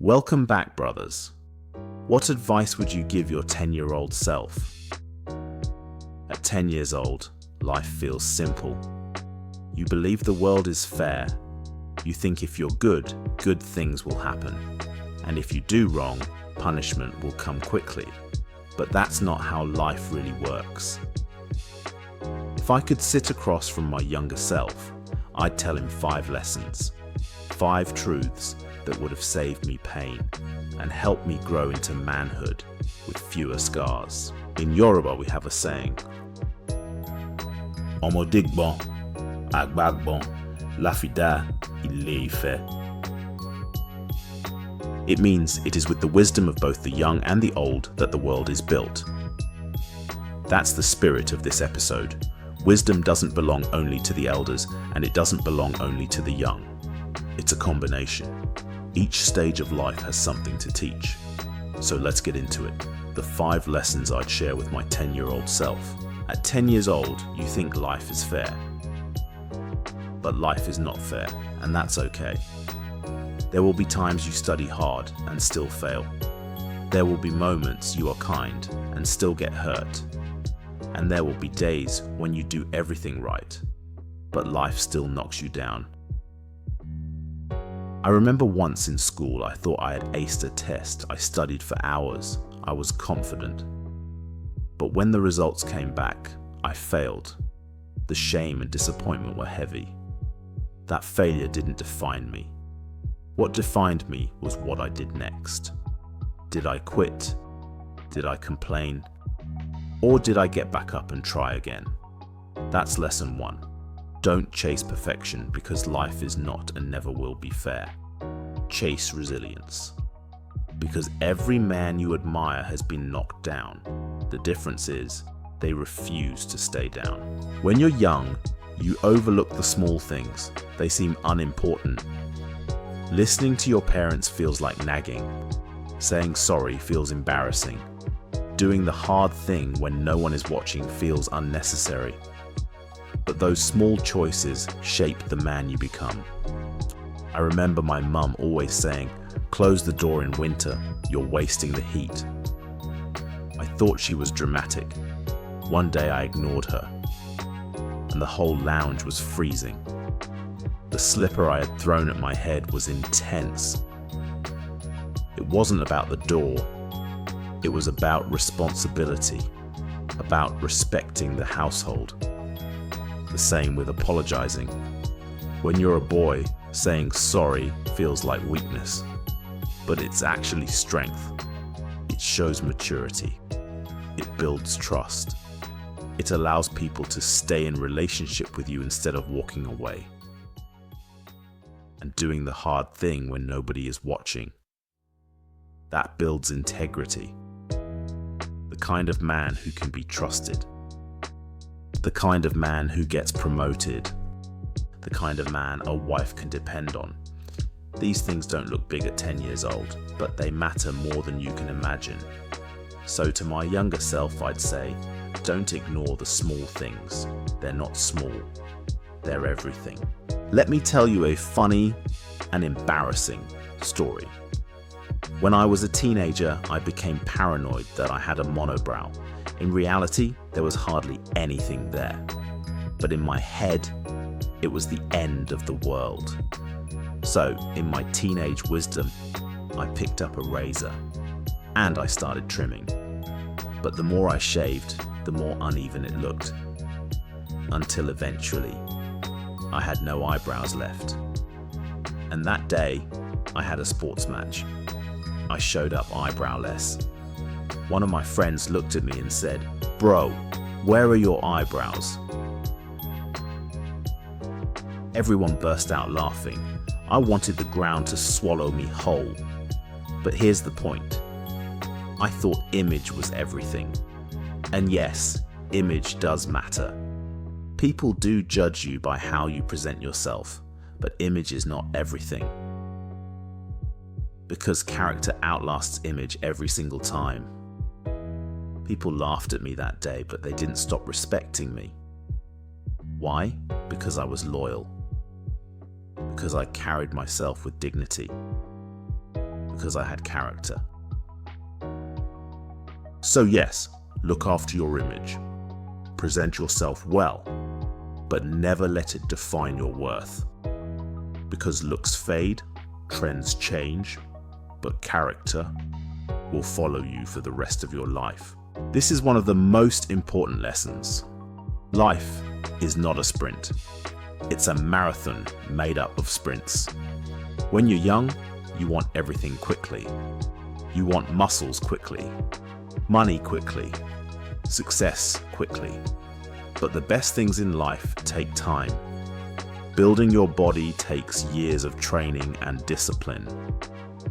Welcome back, brothers. What advice would you give your 10-year-old self? At 10 years old, life feels simple. You believe the world is fair. You think if you're good, good things will happen. And if you do wrong, punishment will come quickly. But that's not how life really works. If I could sit across from my younger self, I'd tell him 5 lessons, 5 truths that would have saved me pain and helped me grow into manhood with fewer scars. In Yoruba, we have a saying, Òmọdé gbón, àgbà gbón, Ilé-Ifẹ. It means it is with the wisdom of both the young and the old that the world is built. That's the spirit of this episode. Wisdom doesn't belong only to the elders, and it doesn't belong only to the young. It's a combination. Each stage of life has something to teach. So let's get into it. The 5 lessons I'd share with my 10-year-old self. At 10 years old, you think life is fair. But life is not fair, and that's okay. There will be times you study hard and still fail. There will be moments you are kind and still get hurt. And there will be days when you do everything right, but life still knocks you down. I remember once in school I thought I had aced a test. I studied for hours. I was confident. But when the results came back, I failed. The shame and disappointment were heavy. That failure didn't define me. What defined me was what I did next. Did I quit? Did I complain? Or did I get back up and try again? That's lesson 1. Don't chase perfection because life is not and never will be fair. Chase resilience. Because every man you admire has been knocked down. The difference is they refuse to stay down. When you're young, you overlook the small things. They seem unimportant. Listening to your parents feels like nagging. Saying sorry feels embarrassing. Doing the hard thing when no one is watching feels unnecessary. But those small choices shape the man you become. I remember my mum always saying, "Close the door in winter, you're wasting the heat." I thought she was dramatic. One day I ignored her, and the whole lounge was freezing. The slipper I had thrown at my head was intense. It wasn't about the door. It was about responsibility, about respecting the household. The same with apologizing. When you're a boy, saying sorry feels like weakness, but it's actually strength. It shows maturity. It builds trust. It allows people to stay in relationship with you instead of walking away. And doing the hard thing when nobody is watching. That builds integrity. The kind of man who can be trusted. The kind of man who gets promoted. The kind of man a wife can depend on. These things don't look big at 10 years old, but they matter more than you can imagine. So to my younger self, I'd say, don't ignore the small things. They're not small. They're everything. Let me tell you a funny and embarrassing story. When I was a teenager, I became paranoid that I had a monobrow. In reality, there was hardly anything there. But in my head, it was the end of the world. So, in my teenage wisdom, I picked up a razor and I started trimming. But the more I shaved, the more uneven it looked. Until eventually, I had no eyebrows left. And that day, I had a sports match. I showed up eyebrowless. One of my friends looked at me and said, "Bro, where are your eyebrows?" Everyone burst out laughing. I wanted the ground to swallow me whole. But here's the point. I thought image was everything. And yes, image does matter. People do judge you by how you present yourself, but image is not everything. Because character outlasts image every single time. People laughed at me that day, but they didn't stop respecting me. Why? Because I was loyal. Because I carried myself with dignity. because I had character. So yes, look after your image. Present yourself well, but never let it define your worth. Because looks fade, trends change, but character will follow you for the rest of your life. This is one of the most important lessons. Life is not a sprint. It's a marathon made up of sprints. When you're young, you want everything quickly. You want muscles quickly, money quickly, success quickly. But the best things in life take time. Building your body takes years of training and discipline.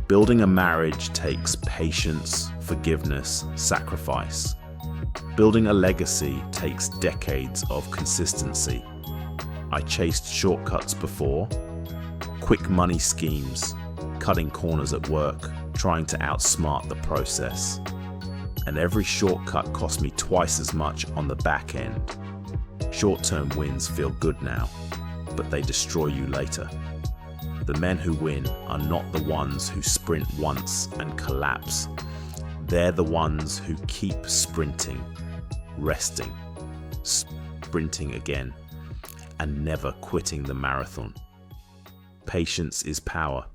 Building a marriage takes patience, forgiveness, sacrifice. Building a legacy takes decades of consistency. I chased shortcuts before, quick money schemes, cutting corners at work, trying to outsmart the process. And every shortcut cost me twice as much on the back end. Short-term wins feel good now, but they destroy you later. The men who win are not the ones who sprint once and collapse. They're the ones who keep sprinting, resting, sprinting again, and never quitting the marathon. Patience is power.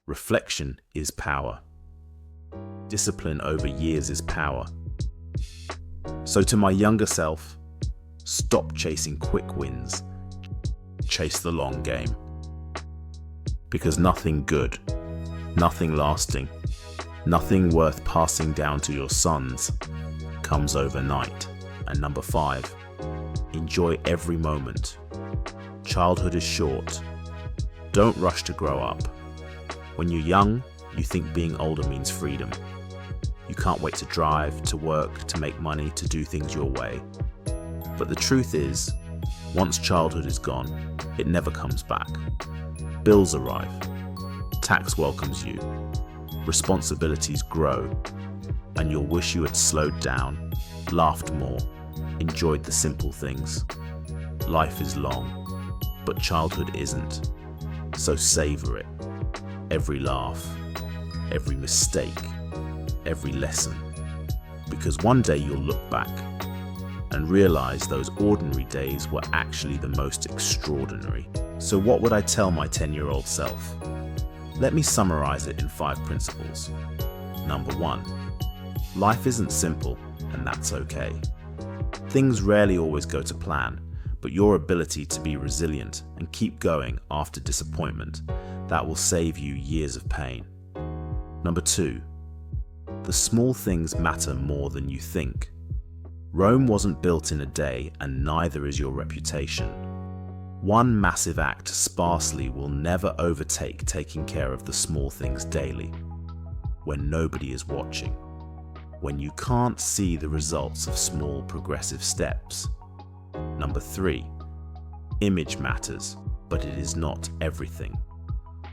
Reflection is power. Discipline over years is power. So to my younger self, stop chasing quick wins. Chase the long game. Because nothing good, nothing lasting, nothing worth passing down to your sons comes overnight. And number 5, enjoy every moment. Childhood is short. Don't rush to grow up. When you're young, you think being older means freedom. You can't wait to drive, to work, to make money, to do things your way. But the truth is, once childhood is gone, it never comes back. Bills arrive. Tax welcomes you. Responsibilities grow. And you'll wish you had slowed down, laughed more, enjoyed the simple things. Life is long, but childhood isn't. So savor it. Every laugh, every mistake, every lesson. Because one day you'll look back and realize those ordinary days were actually the most extraordinary. So what would I tell my 10-year-old self? Let me summarize it in 5 principles. Number 1, life isn't simple, and that's okay. Things rarely always go to plan, but your ability to be resilient and keep going after disappointment, that will save you years of pain. Number 2, the small things matter more than you think. Rome wasn't built in a day, and neither is your reputation. One massive act sparsely will never overtake taking care of the small things daily. When nobody is watching. When you can't see the results of small progressive steps. Number 3, image matters, but it is not everything.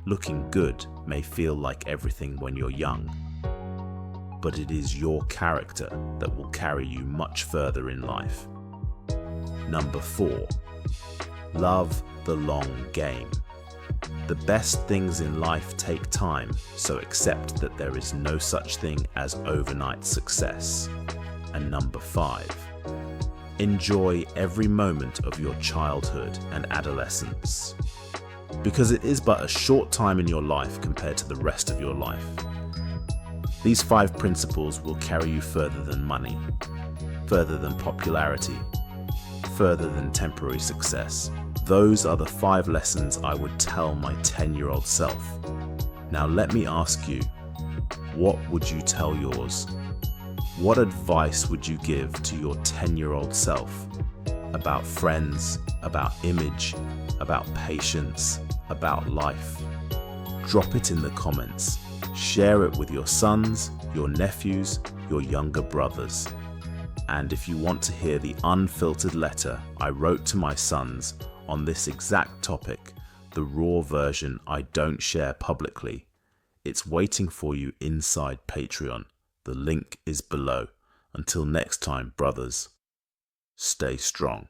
Looking good may feel like everything when you're young, but it is your character that will carry you much further in life. Number 4, love the long game. The best things in life take time, so accept that there is no such thing as overnight success. And number 5, enjoy every moment of your childhood and adolescence. Because it is but a short time in your life compared to the rest of your life. These 5 principles will carry you further than money, further than popularity, further than temporary success. Those are the 5 lessons I would tell my 10-year-old self. Now let me ask you, what would you tell yours? What advice would you give to your 10-year-old self about friends, about image, about patience, about life? Drop it in the comments. Share it with your sons, your nephews, your younger brothers. And if you want to hear the unfiltered letter I wrote to my sons on this exact topic, the raw version I don't share publicly, it's waiting for you inside Patreon. The link is below. Until next time, brothers, stay strong.